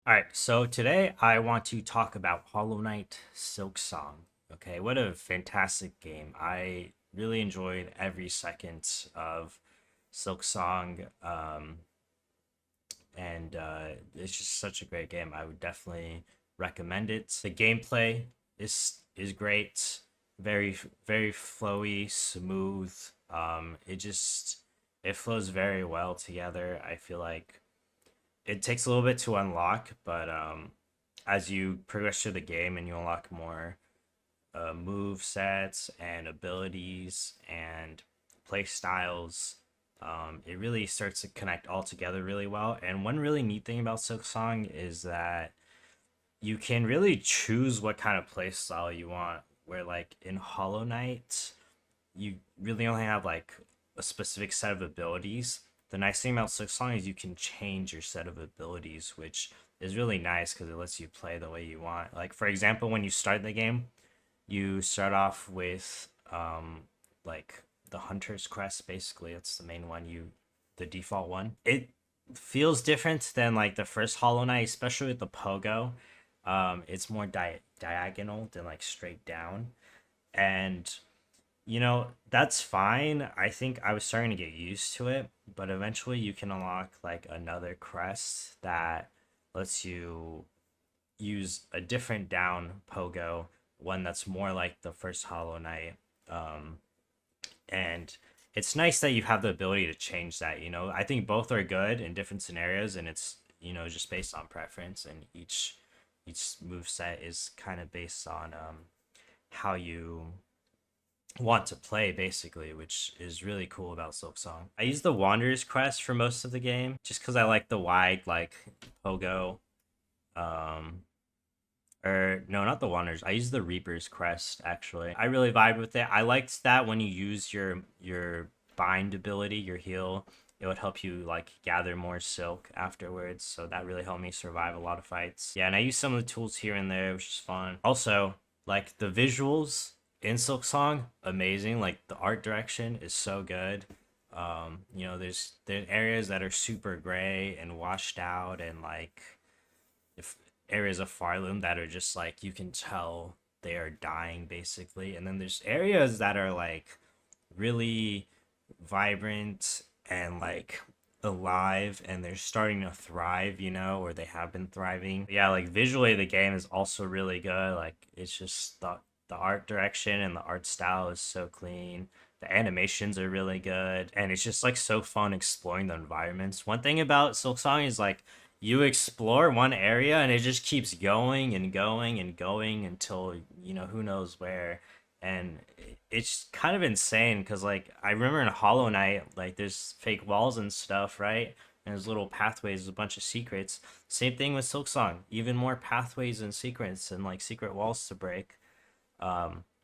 All right, so today I want to talk about Hollow Knight Silksong. Okay, what a fantastic game. I really enjoyed every second of Silksong, and it's just such a great game. I would definitely recommend it. The gameplay is great, very very flowy, smooth. It flows very well together. I feel like it takes a little bit to unlock, but as you progress through the game and you unlock more move sets and abilities and play styles, it really starts to connect all together really well. And one really neat thing about Silksong is that you can really choose what kind of play style you want. Where like in Hollow Knight, you really only have like a specific set of abilities. The nice thing about Silksong is you can change your set of abilities, which is really nice because it lets you play the way you want. Like for example, when you start the game, you start off with like the Hunter's Crest. Basically, it's the main one. The default one. It feels different than like the first Hollow Knight, especially with the pogo. It's more diagonal than like straight down, and that's fine. I think I was starting to get used to it, but eventually you can unlock like another crest that lets you use a different down pogo, one that's more like the first Hollow Knight. Um, and it's nice that you have the ability to change that. I think both are good in different scenarios, and it's just based on preference, and each move set is kind of based on how you want to play basically, which is really cool about Silksong. I use the Wanderer's Quest for most of the game just because I like the wide like pogo. Um, or no, not the Wanderers. I use the Reaper's Crest actually. I really vibe with it. I liked that when you use your bind ability, your heal, it would help you like gather more silk afterwards. So that really helped me survive a lot of fights. Yeah, and I use some of the tools here and there, which is fun. Also, like the visuals in Silksong, amazing. Like the art direction is so good. There's areas that are super gray and washed out, and like if areas of Farloom that are just like you can tell they are dying basically, and then there's areas that are like really vibrant and like alive and they're starting to thrive, or they have been thriving. Yeah, like visually the game is also really good. Like it's just the art direction and the art style is so clean. The animations are really good and it's just like so fun exploring the environments. One thing about Silksong is like you explore one area and it just keeps going and going and going until who knows where, and it's kind of insane because like I remember in Hollow Knight, like there's fake walls and stuff, right? And there's little pathways, a bunch of secrets. Same thing with Silksong, even more pathways and secrets and like secret walls to break,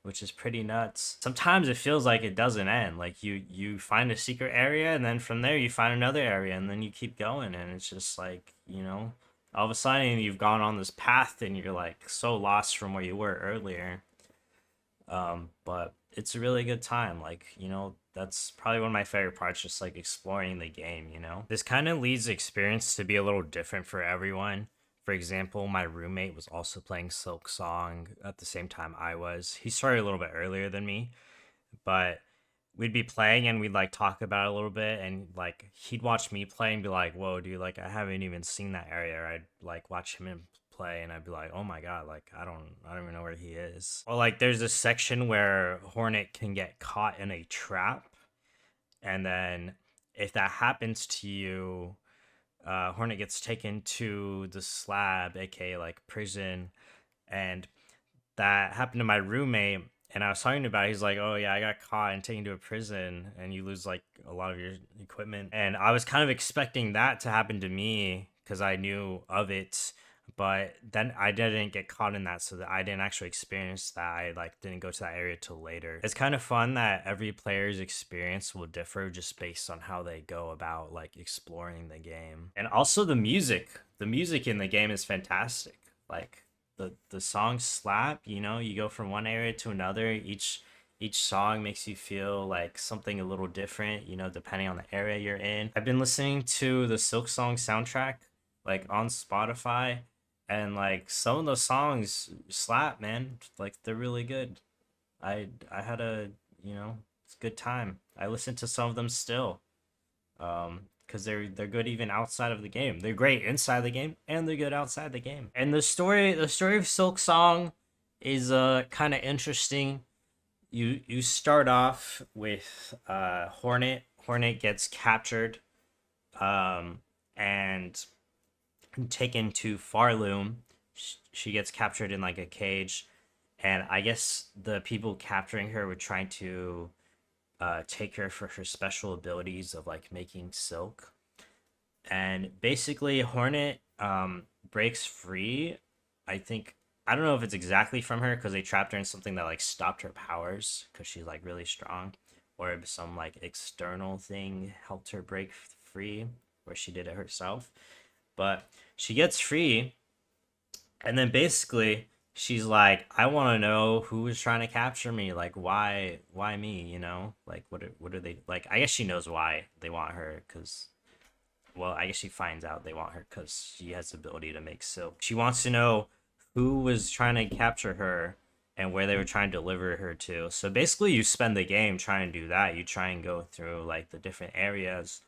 which is pretty nuts. Sometimes it feels like it doesn't end. Like you find a secret area and then from there you find another area and then you keep going and it's just like all of a sudden you've gone on this path and you're like so lost from where you were earlier. But it's a really good time. Like, that's probably one of my favorite parts, just like exploring the game. This kind of leads the experience to be a little different for everyone. For example, my roommate was also playing Silk Song at the same time I was. He started a little bit earlier than me, but we'd be playing and we'd like talk about it a little bit and like he'd watch me play and be like, whoa dude, like I haven't even seen that area. Or I'd like watch him and play and I'd be like, oh my god, like I don't even know where he is. Or like there's this section where Hornet can get caught in a trap, and then if that happens to you, Hornet gets taken to the slab, aka like prison, and that happened to my roommate. And I was talking about it, he's like, oh yeah, I got caught and taken to a prison and you lose like a lot of your equipment. And I was kind of expecting that to happen to me because I knew of it, but then I didn't get caught in that, so that I didn't actually experience that. I like didn't go to that area till later. It's kind of fun that every player's experience will differ just based on how they go about like exploring the game. And also the music in the game is fantastic. Like the songs slap. You go from one area to another. Each song makes you feel like something a little different, depending on the area you're in. I've been listening to the Silk Song soundtrack like on Spotify, and like some of the songs slap, man. Like they're really good. I had a, it's a good time. I listen to some of them still. Because they're good even outside of the game. They're great inside the game and they're good outside the game. And the story of Silksong is kind of interesting. You start off with Hornet. Hornet gets captured and taken to Farloom. She gets captured in like a cage, and I guess the people capturing her were trying to take her for her special abilities of like making silk. And basically, Hornet breaks free. I think I don't know if it's exactly from her because they trapped her in something that like stopped her powers because she's like really strong, or if some like external thing helped her break free, where she did it herself. But she gets free, and then basically she's like, I want to know who was trying to capture me. Like, why me? Like, what are they like? I guess she knows why they want her, because, well, I guess she finds out they want her because she has the ability to make silk. She wants to know who was trying to capture her and where they were trying to deliver her to. So basically, you spend the game trying to do that. You try and go through like the different areas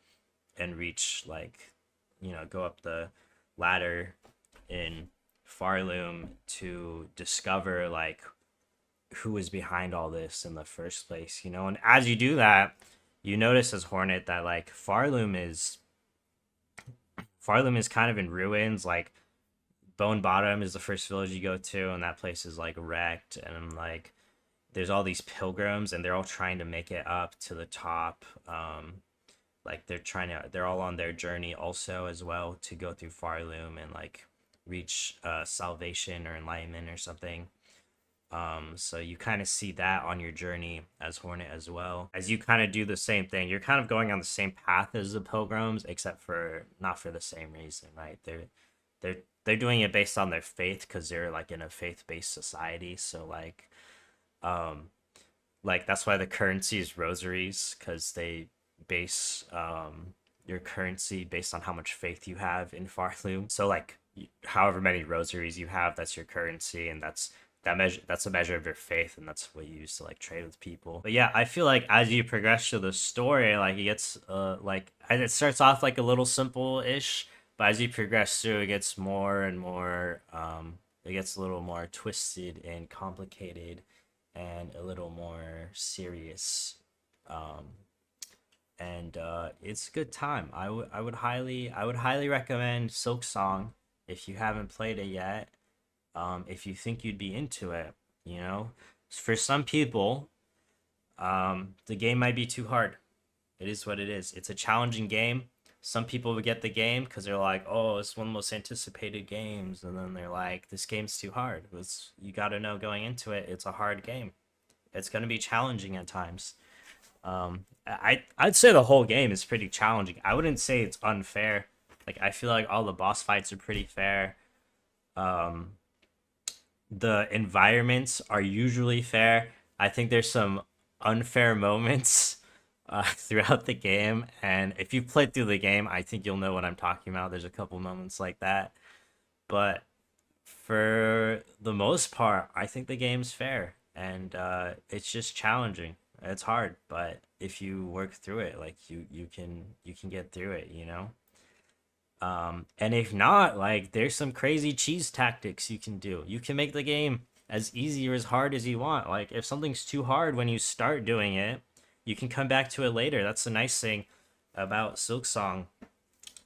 and reach like, go up the ladder in Farloom to discover like who is behind all this in the first place. And as you do that, you notice as Hornet that like Farloom is kind of in ruins. Like Bone Bottom is the first village you go to, and that place is like wrecked, and like there's all these pilgrims, and they're all trying to make it up to the top. Like they're all on their journey also as well to go through Farloom and like reach salvation or enlightenment or something. So you kind of see that on your journey as Hornet as well. As you kind of do the same thing, you're kind of going on the same path as the pilgrims, except for not for the same reason, right? They're doing it based on their faith because they're like in a faith-based society. So um, like that's why the currency is rosaries, because they base your currency based on how much faith you have in Farloom. So like however many rosaries you have, that's your currency, and that's a measure of your faith, and that's what you use to like trade with people. But yeah, I feel like as you progress through the story, like it gets like and it starts off like a little simple ish, but as you progress through, it gets more and more it gets a little more twisted and complicated and a little more serious. Um, and it's a good time. I would highly recommend Silksong if you haven't played it yet. If you think you'd be into it, for some people, the game might be too hard. It is what it is. It's a challenging game. Some people would get the game because they're like, "Oh, it's one of the most anticipated games," and then they're like, "This game's too hard." You got to know going into it, it's a hard game. It's going to be challenging at times. I'd say the whole game is pretty challenging. I wouldn't say it's unfair. Like I feel like all the boss fights are pretty fair. Um, the environments are usually fair. I think there's some unfair moments throughout the game, and if you played through the game, I think you'll know what I'm talking about. There's a couple moments like that, but for the most part, I think the game's fair, and it's just challenging. It's hard, but if you work through it, like you can get through it. And if not, like there's some crazy cheese tactics you can do. You can make the game as easy or as hard as you want. Like if something's too hard when you start doing it, you can come back to it later. That's the nice thing about Silksong.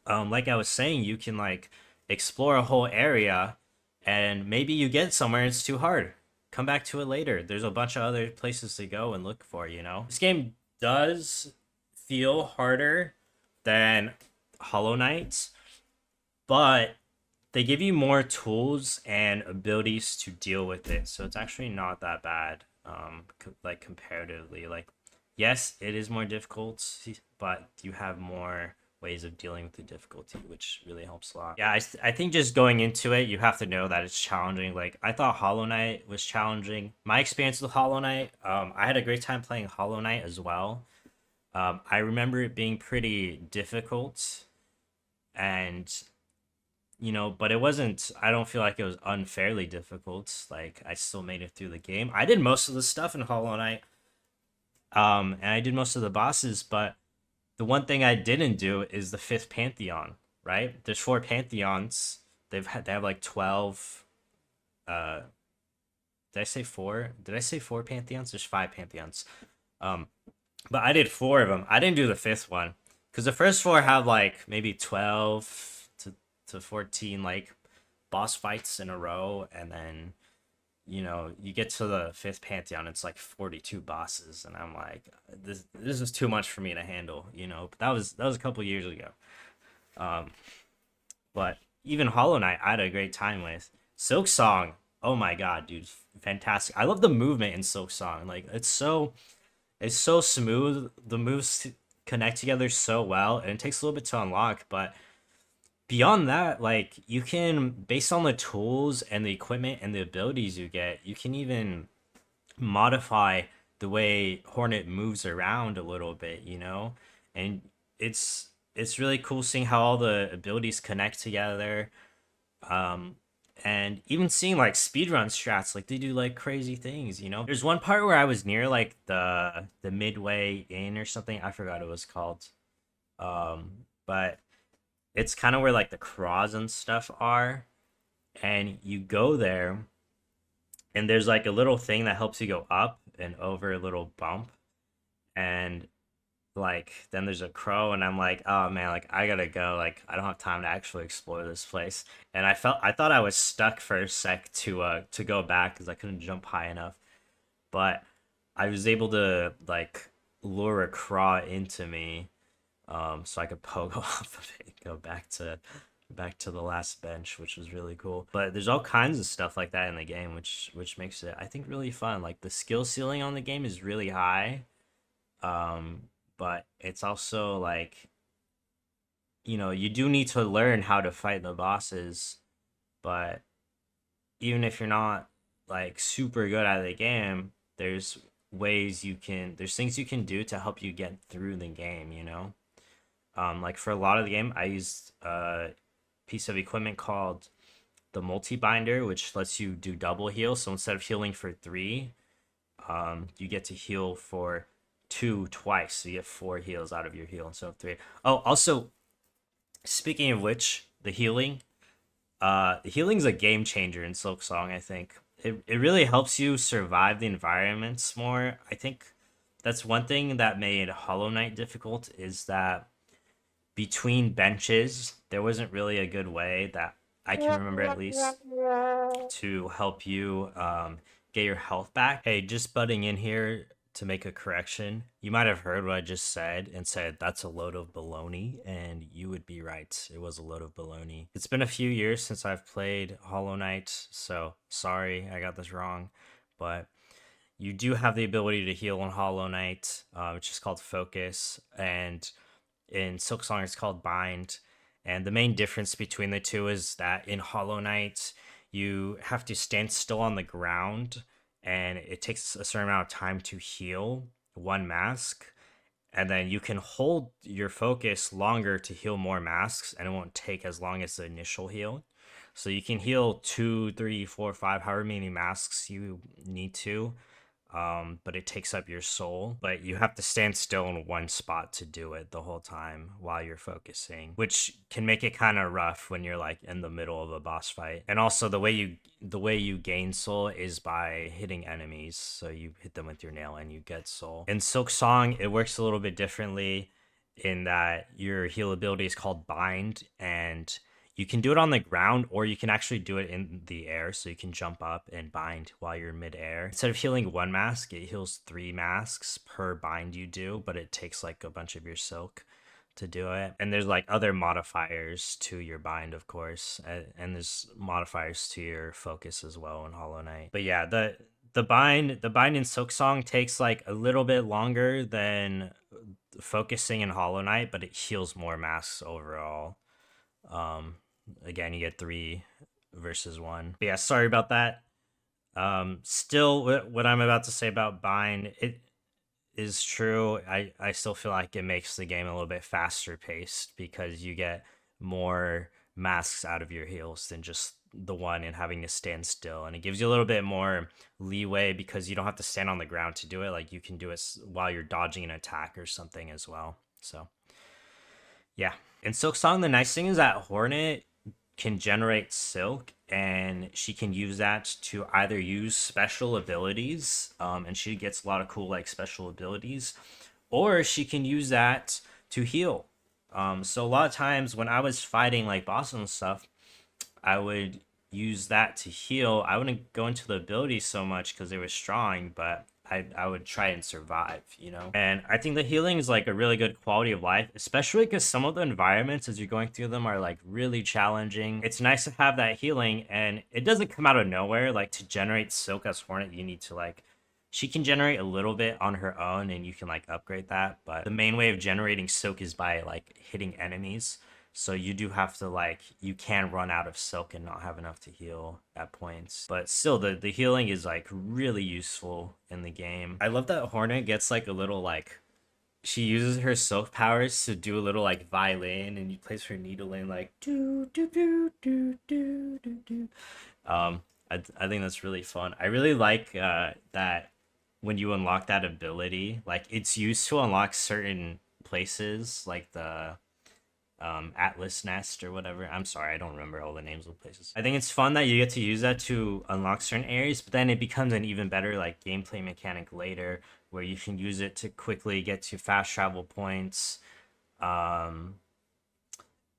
Like I was saying, you can like explore a whole area, and maybe you get somewhere and it's too hard. Come back to it later. There's a bunch of other places to go and look for. This game does feel harder than Hollow Knight, but they give you more tools and abilities to deal with it, so it's actually not that bad. Like comparatively, like yes, it is more difficult, but you have more ways of dealing with the difficulty, which really helps a lot. Yeah, I think just going into it, you have to know that it's challenging. Like I thought Hollow Knight was challenging. My experience with Hollow Knight, I had a great time playing Hollow Knight as well. I remember it being pretty difficult, and but it wasn't. I don't feel like it was unfairly difficult. Like I still made it through the game. I did most of the stuff in Hollow Knight, and I did most of the bosses. But the one thing I didn't do is the fifth pantheon. Right? There's four pantheons. They have like 12. Uh, did I say four? Did I say four pantheons? There's five pantheons. Um, but I did four of them. I didn't do the fifth one because the first four have like maybe 12 to 14 like boss fights in a row, and then you get to the fifth pantheon, it's like 42 bosses, and I'm like, this is too much for me to handle. But that was a couple years ago. Um, but even Hollow Knight, I had a great time with Silksong. Oh my god, dude, fantastic! I love the movement in Silksong. Like it's so smooth. The moves connect together so well, and it takes a little bit to unlock. But beyond that, like you can, based on the tools and the equipment and the abilities you get, you can even modify the way Hornet moves around a little bit. And it's really cool seeing how all the abilities connect together. Um, and even seeing like speedrun strats, like they do like crazy things. There's one part where I was near like the midway in or something. I forgot what it was called. But it's kind of where like the craws and stuff are, and you go there, and there's like a little thing that helps you go up and over a little bump, and like then there's a crow, and I'm like, oh man, like I gotta go, like I don't have time to actually explore this place. And I thought I was stuck for a sec to go back because I couldn't jump high enough, but I was able to like lure a craw into me, so I could pogo off of it and go back to the last bench, which was really cool. But there's all kinds of stuff like that in the game, which makes it, I think, really fun. Like the skill ceiling on the game is really high, but it's also like, you do need to learn how to fight the bosses. But even if you're not like super good at the game, there's things you can do to help you get through the game. Like for a lot of the game, I used a piece of equipment called the multi binder, which lets you do double heal. So instead of healing for three, you get to heal for two twice. So you get four heals out of your heal instead of three. Oh, also, speaking of which, the healing's a game changer in Silksong, I think. It really helps you survive the environments more. I think that's one thing that made Hollow Knight difficult, is that between benches, there wasn't really a good way that I can remember at least to help you get your health back. Hey, just butting in here to make a correction. You might have heard what I just said and said that's a load of baloney, and you would be right. It was a load of baloney. It's been a few years since I've played Hollow Knight, so sorry I got this wrong, but you do have the ability to heal on Hollow Knight, which is called Focus, and in Silksong it's called Bind. And the main difference between the two is that in Hollow Knight you have to stand still on the ground, and it takes a certain amount of time to heal one mask, and then you can hold your focus longer to heal more masks, and it won't take as long as the initial heal. So you can heal two, three, four, five, however many masks you need to, but it takes up your soul. But you have to stand still in one spot to do it the whole time while you're focusing, which can make it kind of rough when you're like in the middle of a boss fight. And also the way you gain soul is by hitting enemies. So you hit them with your nail and you get soul. In Silksong, it works a little bit differently in that your heal ability is called Bind, and you can do it on the ground, or you can actually do it in the air. So you can jump up and bind while you're midair. Instead of healing one mask, it heals three masks per bind you do, but it takes like a bunch of your silk to do it. And there's like other modifiers to your bind, of course, and there's modifiers to your focus as well in Hollow Knight. But yeah, the bind in Silksong takes like a little bit longer than focusing in Hollow Knight, but it heals more masks overall. Um, Again, you get three versus one. But yeah, sorry about that. Still, what I'm about to say about Bind, it is true. I still feel like it makes the game a little bit faster paced because you get more masks out of your heals than just the one and having to stand still. And it gives you a little bit more leeway because you don't have to stand on the ground to do it. Like you can do it while you're dodging an attack or something as well. So yeah. In Silksong, the nice thing is that Hornet can generate silk and she can use that to either use special abilities, and she gets a lot of cool like special abilities, or she can use that to heal. So a lot of times when I was fighting like bosses and stuff, I would use that to heal. I wouldn't go into the abilities so much because they were strong, but I would try and survive, you know? And I think the healing is like a really good quality of life, especially because some of the environments as you're going through them are like really challenging. It's nice to have that healing, and it doesn't come out of nowhere. Like to generate Silk as Hornet, you need to like she can generate a little bit on her own and you can like upgrade that, but the main way of generating silk is by like hitting enemies. So you do have to like you can run out of silk and not have enough to heal at points. But still the healing is like really useful in the game. I love that Hornet gets like a little like she uses her silk powers to do a little like violin and you place her needle in like do do do do do do do. I think that's really fun. I really like that when you unlock that ability, like it's used to unlock certain places, like the Atlas Nest or whatever. I'm sorry, I don't remember all the names of places. I think it's fun that you get to use that to unlock certain areas, but then it becomes an even better like gameplay mechanic later, where you can use it to quickly get to fast travel points, um,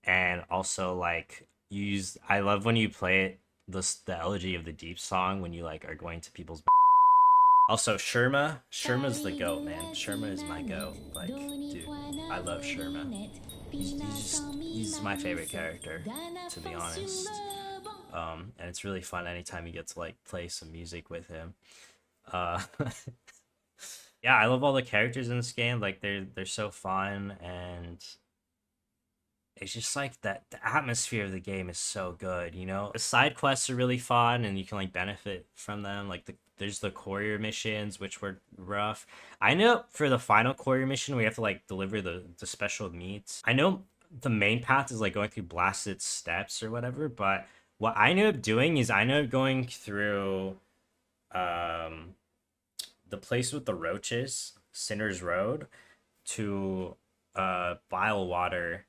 and also like use. I love when you play it the Elegy of the Deep song when you like are going to people's. Also, Sherma's the goat, man. Sherma is my goat. Like, dude, I love Sherma. He's my favorite character, to be honest. And it's really fun anytime you get to like play some music with him. Uh, yeah, I love all the characters in this game. Like, they're so fun, and it's just like that the atmosphere of the game is so good, you know. The side quests are really fun and you can like benefit from them. Like there's the courier missions which were rough. I know for the final courier mission we have to like deliver the special meats. I know the main path is like going through blasted steps or whatever, but what I ended up doing is I ended up going through um the place with the roaches, Sinner's Road, to Bile Water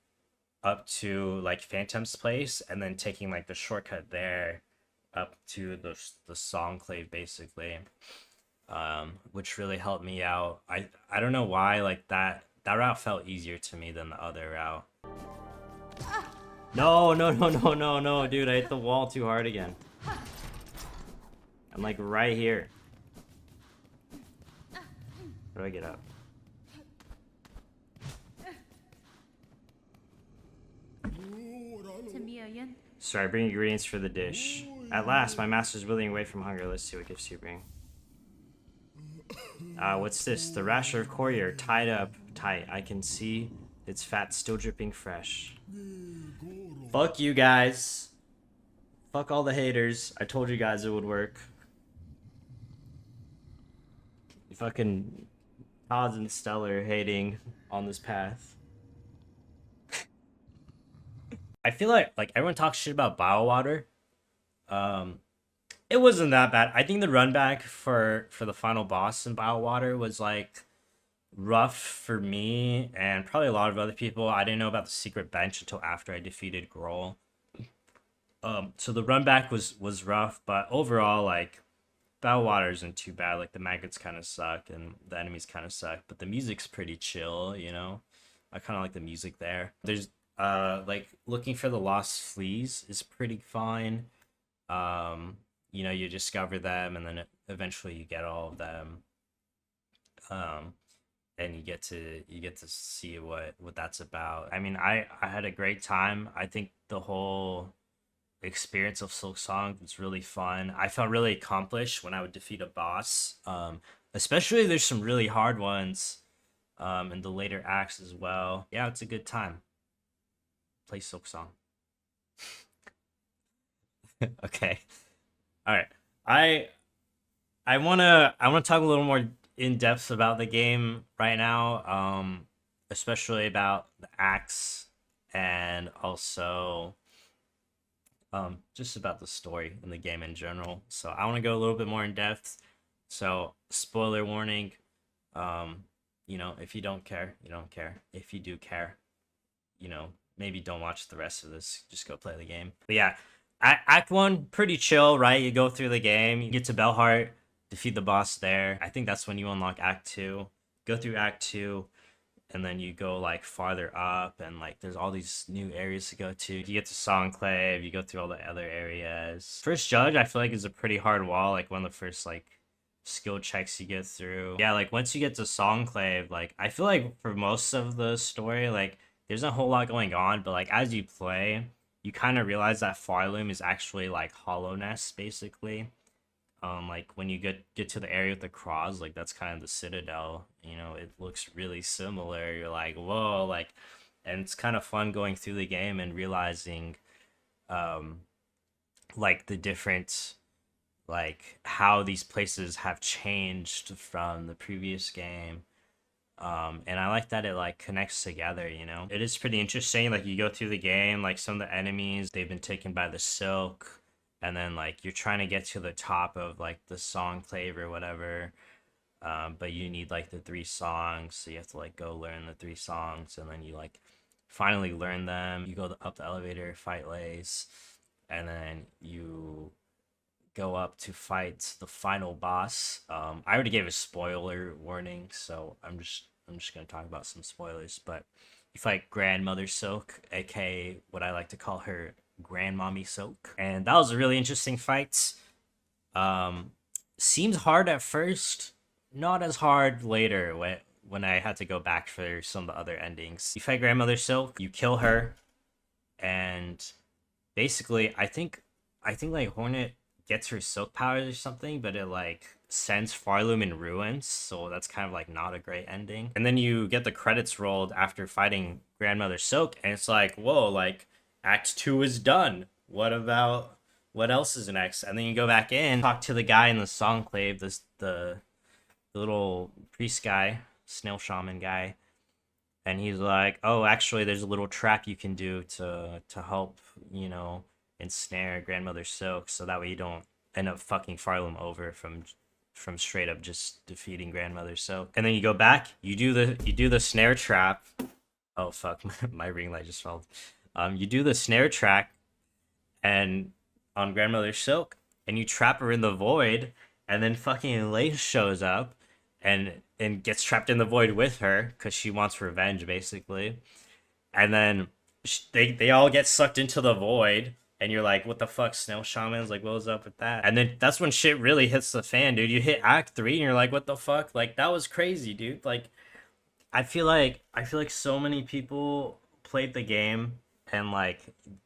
up to like Phantom's place, and then taking like the shortcut there up to the Songclave basically, which really helped me out. I don't know why like that route felt easier to me than the other route. No, no, no, no, no, no, dude! I hit the wall too hard again. I'm like right here. How do I get up? Sorry, bring ingredients for the dish. At last, my master's willing away from hunger. Let's see what gifts you bring. What's this? The rasher of courier, tied up tight. I can see its fat still dripping fresh. Fuck you guys. Fuck all the haters. I told you guys it would work. You fucking Todd and Stellar hating on this path. I feel like everyone talks shit about Biowater. Um, it wasn't that bad. I think the run back for the final boss in Biowater was like rough for me and probably a lot of other people. I didn't know about the secret bench until after I defeated Grohl. So the run back was rough, but overall like Biowater isn't too bad. Like the maggots kind of suck and the enemies kind of suck, but the music's pretty chill, you know. I kind of like the music there. There's like looking for the lost fleas is pretty fine. You know, you discover them and then eventually you get all of them. Um, and you get to see what that's about. I mean, I had a great time. I think the whole experience of Silksong was really fun. I felt really accomplished when I would defeat a boss. Especially there's some really hard ones in the later acts as well. Yeah, it's a good time. Play Silksong. Okay. All right. I I wanna talk a little more in depth about the game right now. Especially about the acts and also just about the story in the game in general. So I want to go a little bit more in depth. So spoiler warning. Um, if you don't care, you don't care. If you do care, maybe don't watch the rest of this. Just go play the game. But yeah, Act One pretty chill, right? You go through the game, you get to Bellheart, defeat the boss there. I think that's when you unlock Act Two. Go through Act Two, and then you go like farther up, and like there's all these new areas to go to. You get to Songclave, you go through all the other areas. First Judge, I feel like is a pretty hard wall. Like one of the first like skill checks you get through. Yeah, like once you get to Songclave, like I feel like for most of the story, like there's a whole lot going on, but like as you play, you kind of realize that Farloom is actually like Hollowness, basically. Like when you get to the area with the cross, like that's kind of the Citadel. It looks really similar. You're like, whoa, like, and it's kind of fun going through the game and realizing, um, like the different like how these places have changed from the previous game. And I like that it like connects together. It is pretty interesting. Like you go through the game, like some of the enemies they've been taken by the Silk, and then like you're trying to get to the top of like the Songclave or whatever. But you need like the three songs, so you have to like go learn the three songs, and then you like finally learn them. You go up the elevator, fight Lays, and then you go up to fight the final boss. I already gave a spoiler warning, so I'm just gonna talk about some spoilers. But you fight Grandmother Silk, aka what I like to call her, Grandmommy Silk, and that was a really interesting fight. Um, Seems hard at first, not as hard later when I had to go back for some of the other endings. You fight Grandmother Silk, you kill her, and basically I think like Hornet gets her silk powers or something, but it like sends Farloom in ruins, so that's kind of like not a great ending. And then you get the credits rolled after fighting Grandmother Silk, and it's like, whoa, like Act Two is done. What else is next? And then you go back in, talk to the guy in the Songclave, the little priest guy, snail shaman guy, and he's like, "Oh, actually, there's a little trap you can do to help, ensnare Grandmother Silk, so that way you don't end up fucking Farlem over from straight up just defeating Grandmother Silk." And then you go back, you do the snare trap. Oh fuck, my ring light just fell. You do the snare track and on Grandmother Silk, and you trap her in the void, and then fucking Lace shows up and gets trapped in the void with her because she wants revenge basically, and then they all get sucked into the void, and you're like, what the fuck, Snail Shaman's like, what was up with that? And then that's when shit really hits the fan, dude. You hit Act 3 and you're like, what the fuck, like that was crazy, dude. Like I feel like so many people played the game and like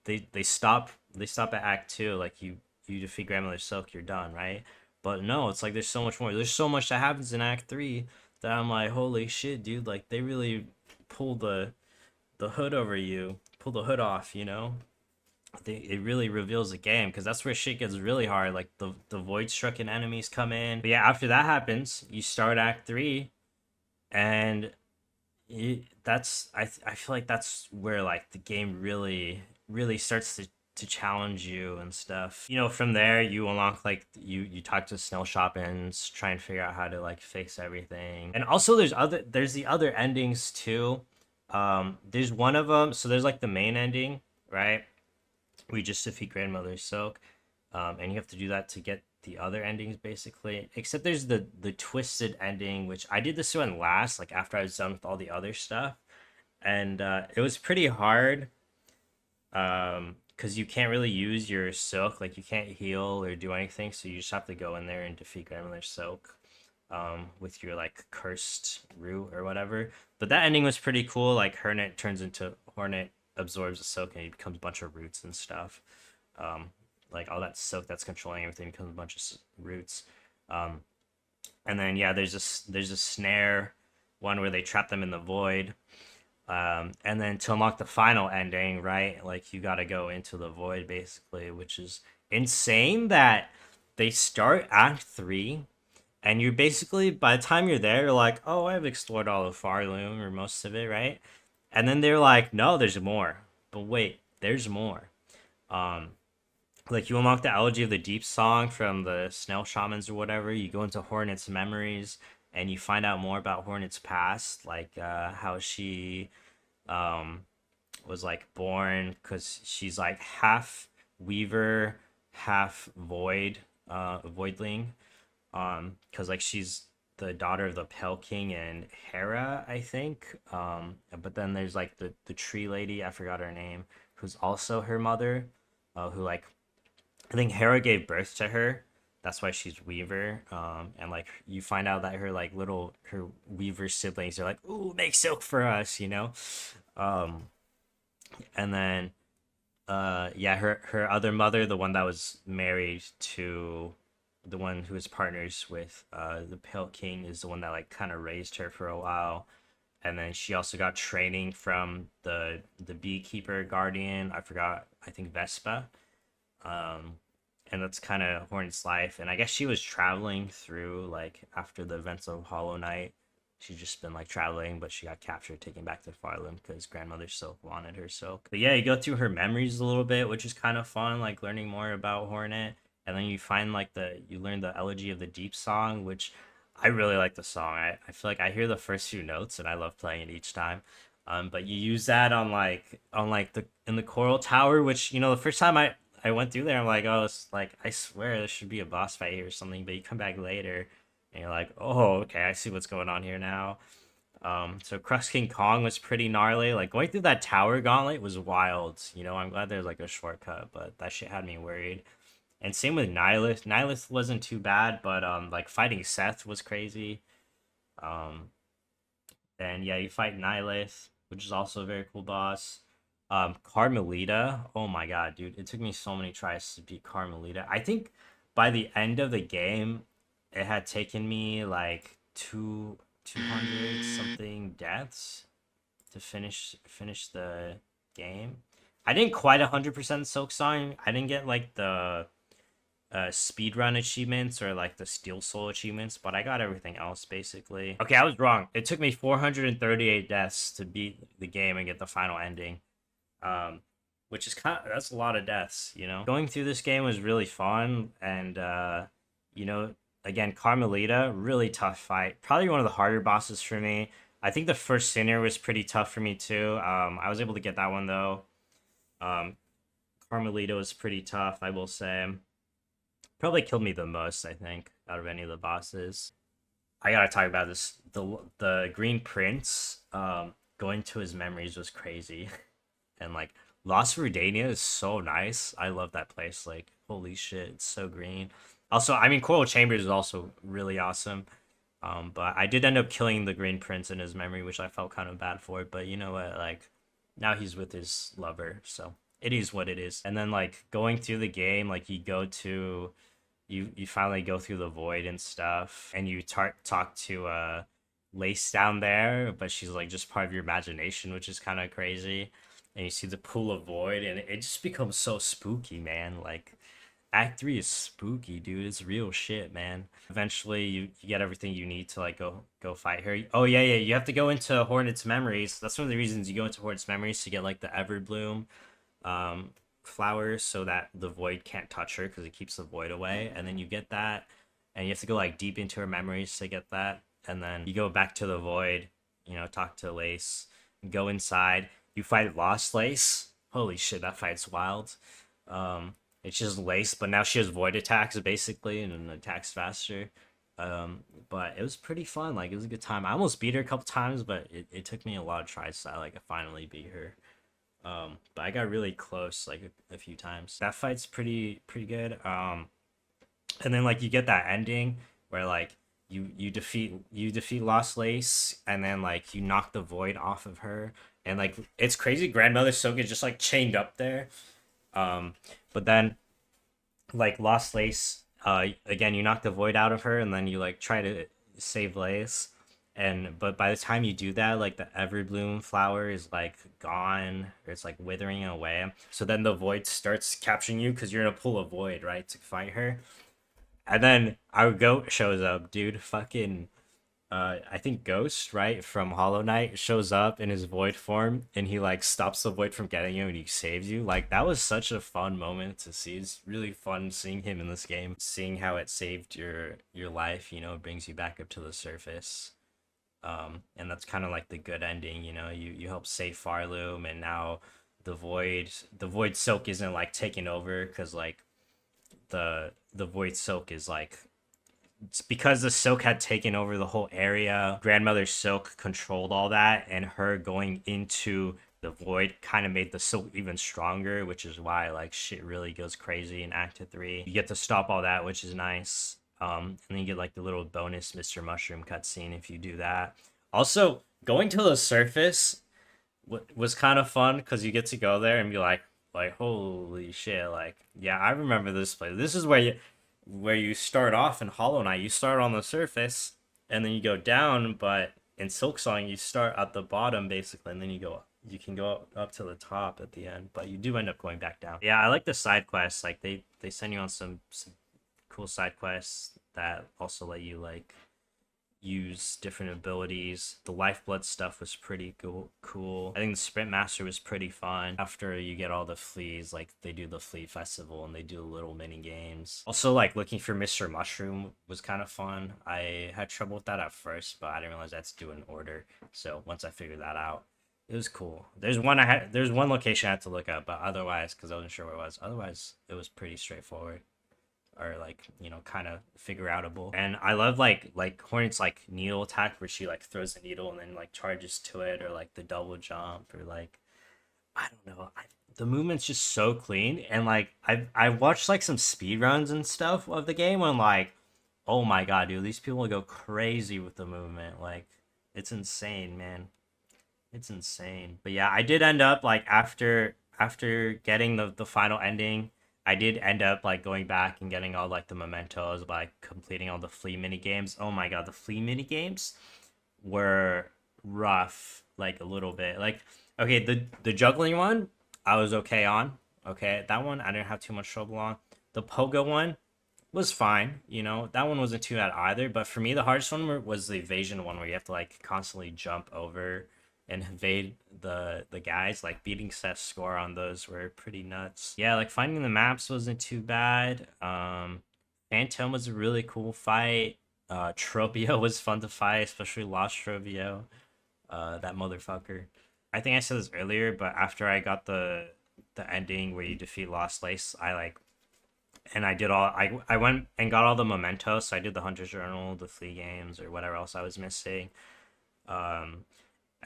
they stop at Act Two. Like you defeat Grandmother Silk, you're done, right? But no, it's like there's so much more. There's so much that happens in Act Three that I'm like, holy shit, dude! Like they really pull the hood over you, pull the hood off, it really reveals the game because that's where shit gets really hard. Like the void stricken enemies come in. But yeah, after that happens, you start Act Three, and I feel like that's where like the game really starts to challenge you and stuff. From there you unlock like you talk to Snail Shoppins, try and figure out how to like fix everything. And also there's the other endings too. There's one of them. So there's like the main ending, right? We just defeat Grandmother Silk, and you have to do that to get the other endings basically. Except there's the twisted ending, which I did this one last, like after I was done with all the other stuff, and it was pretty hard, because you can't really use your silk, like you can't heal or do anything, so you just have to go in there and defeat Grandmother Silk, with your like cursed root or whatever. But that ending was pretty cool. Like Hornet absorbs the silk and he becomes a bunch of roots and stuff. Um, like all that silk that's controlling everything becomes a bunch of roots. Um, and then yeah, there's a snare one where they trap them in the void. And then to unlock the final ending, right? Like you got to go into the void basically, which is insane that they start Act 3 and you basically by the time you're there, you're like, "Oh, I've explored all of Farloom or most of it, right?" And then they're like, "No, there's more." But wait, there's more. Um Like you unlock the Elegy of the Deep song from the Snail Shamans or whatever. You go into Hornet's memories and you find out more about Hornet's past, like how she um, was like born because she's like half Weaver, half Void, Voidling. Because like she's the daughter of the Pale King and Hera, I think. But then there's like the tree lady, I forgot her name, who's also her mother, who like I think Hera gave birth to her. That's why she's Weaver. And like you find out that her like little her Weaver siblings are like, "Ooh, make silk for us," you know. Um, and then yeah, her other mother, the one that was married to the one who was partners with the Pale King, is the one that like kind of raised her for a while. And then she also got training from the beekeeper guardian. I forgot. I think Vespa. Um, and that's kind of Hornet's life. And I guess she was traveling through like after the events of Hollow Knight. She's just been like traveling, but she got captured, taken back to Farland because grandmother Silk wanted her Silk. But yeah, you go through her memories a little bit, which is kind of fun, like learning more about Hornet. And then you find like you learn the Elegy of the Deep song, which I really like the song. I feel like I hear the first few notes and I love playing it each time. But you use that on like the in the Coral Tower, which the first time I went through there. I'm like, oh, it's like I swear there should be a boss fight here or something. But you come back later, and you're like, oh, okay, I see what's going on here now. So Crux King Kong was pretty gnarly. Like going through that tower gauntlet was wild. I'm glad there's like a shortcut, but that shit had me worried. And same with Nihilith. Nihilith wasn't too bad, but like fighting Seth was crazy. Um, then yeah, you fight Nihilith, which is also a very cool boss. Carmelita. Oh my god, dude! It took me so many tries to beat Carmelita. I think by the end of the game, it had taken me like 200 something deaths to finish the game. I didn't quite 100% Silksong. I didn't get like the speedrun achievements or like the Steel Soul achievements, but I got everything else basically. Okay, I was wrong. It took me 438 deaths to beat the game and get the final ending. Um, which is that's a lot of deaths. Going through this game was really fun, and you know, again, Carmelita, really tough fight. Probably one of the harder bosses for me. I think the first Sinner was pretty tough for me too. I was able to get that one though. Um, Carmelita was pretty tough, I will say. Probably killed me the most, I think, out of any of the bosses. I gotta talk about this. The Green Prince, going to his memories was crazy. And like Las Rudania is so nice. I love that place. Like holy shit, it's so green. Also, I mean Coral Chambers is also really awesome. But I did end up killing the Green Prince in his memory, which I felt kind of bad for. But you know what? Like now he's with his lover, so it is what it is. And then like going through the game, like you finally go through the void and stuff, and you talk to Lace down there, but she's like just part of your imagination, which is kind of crazy. And you see the pool of void, and it just becomes so spooky, man. Like Act 3 is spooky, dude. It's real shit, man. Eventually, you get everything you need to like go fight her. Oh yeah, yeah. You have to go into Hornet's memories. That's one of the reasons you go into Hornet's memories to get like the Everbloom um, flowers, so that the void can't touch her because it keeps the void away. And then you get that, and you have to go like deep into her memories to get that. And then you go back to the void. Talk to Lace, go inside. You fight Lost Lace. Holy shit, that fight's wild. It's just Lace, but now she has void attacks basically and attacks faster. But it was pretty fun. Like it was a good time. I almost beat her a couple times, but it took me a lot of tries to like finally beat her. But I got really close like a few times. That fight's pretty good. And then like you get that ending where like you defeat Lost Lace, and then like you knock the void off of her, and like it's crazy. Grandmother Silk is just like chained up there. But then like Lost Lace, again you knock the void out of her, and then you like try to save Lace, but by the time you do that, like the Everbloom flower is like gone, or it's like withering away. So then the void starts capturing you because you're in a pool of void, right, to fight her. And then our goat shows up, dude. Fucking I think Ghost, right, from Hollow Knight shows up in his void form and he like stops the void from getting you and he saves you. Like that was such a fun moment to see. It's really fun seeing him in this game, seeing how it saved your life, brings you back up to the surface. And that's kind of like the good ending, you help save Farloom and now the void soak isn't like taking over because like the void soak is like it's because the Silk had taken over the whole area. Grandmother Silk controlled all that, and her going into the void kind of made the Silk even stronger, which is why like shit really goes crazy in Act 3. You get to stop all that, which is nice. And then you get like the little bonus Mr. Mushroom cutscene if you do that. Also, going to the surface was kind of fun because you get to go there and be like holy shit, like yeah, I remember this place. This is where you start off in Hollow Knight. You start on the surface and then you go down, but in Silksong you start at the bottom basically, and then you can go up to the top at the end, but you do end up going back down. Yeah, I like the side quests. Like they send you on some cool side quests that also let you like use different abilities. The lifeblood stuff was pretty cool. I think the sprint master was pretty fun. After you get all the fleas, like they do the flea festival and they do little mini games. Also, like looking for Mr. Mushroom was kind of fun. I had trouble with that at first, but I didn't realize that's due in order. So once I figured that out, it was cool. There's one location I had to look up, but otherwise, because I wasn't sure where it was. Otherwise, it was pretty straightforward, or like kind of figure outable. And I love like Hornet's like needle attack where she like throws the needle and then like charges to it, or like the double jump, or like I don't know. The movement's just so clean, and like I watched like some speed runs and stuff of the game, and like oh my god, dude, these people go crazy with the movement. Like it's insane, man. It's insane. But yeah, I did end up like after getting the final ending, I did end up like going back and getting all like the mementos, like completing all the flea mini games. Oh my god, the flea mini games were rough, like a little bit. Like okay, the juggling one I was okay on. Okay, that one I didn't have too much trouble on. The pogo one was fine, that one wasn't too bad either. But for me, the hardest one was the evasion one, where you have to like constantly jump over and evade the guys. Like beating Seth's score on those were pretty nuts. Yeah, like finding the maps wasn't too bad. Phantom was a really cool fight. Tropio was fun to fight, especially Lost Tropio. That motherfucker. I think I said this earlier, but after I got the ending where you defeat Lost Lace, I like and I did all I went and got all the mementos. So I did the Hunter's Journal, the Flea games, or whatever else I was missing. Um,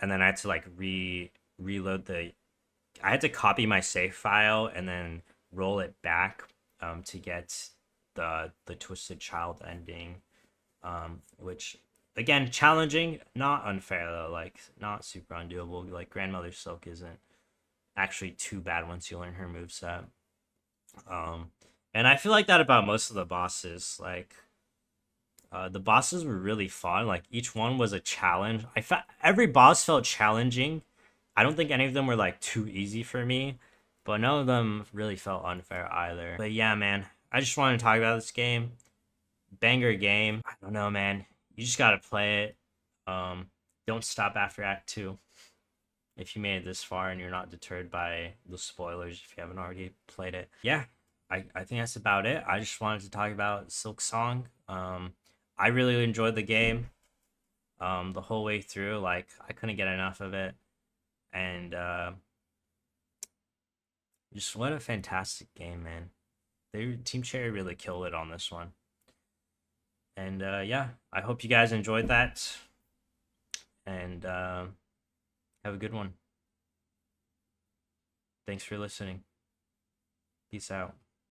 and then I had to like reload the. I had to copy my save file and then roll it back to get the Twisted Child ending, which again challenging, not unfair though. Like not super undoable. Like Grandmother Silk isn't actually too bad once you learn her moveset. Um, and I feel like that about most of the bosses. Like, the bosses were really fun. Like each one was a challenge. Every boss felt challenging. I don't think any of them were like too easy for me, but none of them really felt unfair either. But yeah, man, I just wanted to talk about this game. Banger game. I don't know, man. You just gotta play it. Don't stop after Act 2. If you made it this far and you're not deterred by the spoilers if you haven't already played it. Yeah, I think that's about it. I just wanted to talk about Silksong. I really enjoyed the game the whole way through. Like, I couldn't get enough of it. And just what a fantastic game, man. Team Cherry really killed it on this one. And yeah, I hope you guys enjoyed that. And have a good one. Thanks for listening. Peace out.